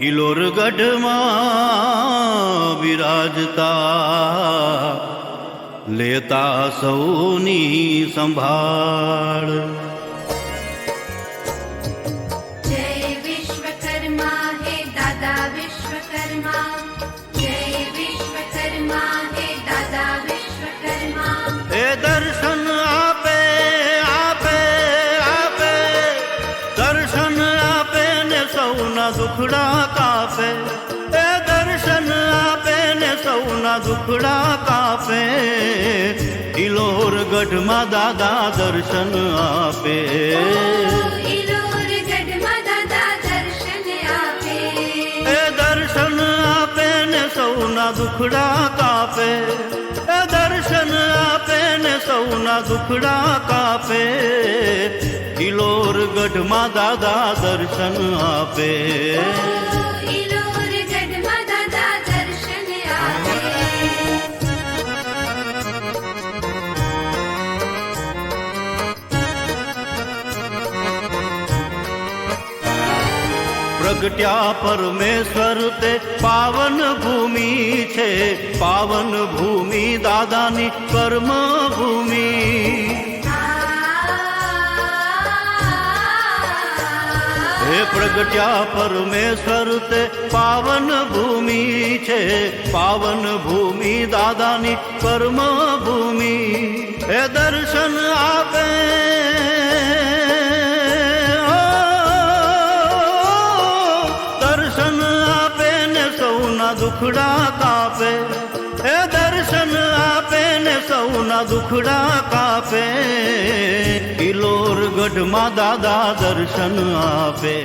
ઇલોરગઢમાં બિરાજતા લેતા સૌની સંભાળ. જય વિશ્વકર્મા હે દાદા વિશ્વકર્મા, જય વિશ્વકર્મા હે દાદા વિશ્વકર્મા. એ દર્શન આપે આપે આપે, દર્શન આપે ને સૌના દુખડા કાપે. એ દર્શન આપે ને સૌના દુખડા કાપે. ઇલોરગઢમાં દાદા દર્શન આપે. ઇલોરગઢમાં દાદા દર્શન આપે. એ દર્શન આપે ને સૌના દુખડા કાપે. એ દર્શન આપે ને સૌના દુખડા કાપે. ઇલોરગઢમાં દાદા દર્શન આપે. ઇલોરગઢમાં દાદા દર્શન આપે. પ્રગટ્યા પરમેશ્વર તે પાવન ભૂમિ છે. પાવન ભૂમિ દાદાની કર્મ ભૂમિ. હે પ્રગટ્યા પરમેશ્વર તે પાવન ભૂમિ છે. પાવન ભૂમિ દાદાની કર્મ ભૂમિ. હે દર્શન આપે દુખડા કાપે. એ દર્શન આપે ને સૌના દુખડા કાપે. ઇલોરગઢમાં દાદા દર્શન આપે.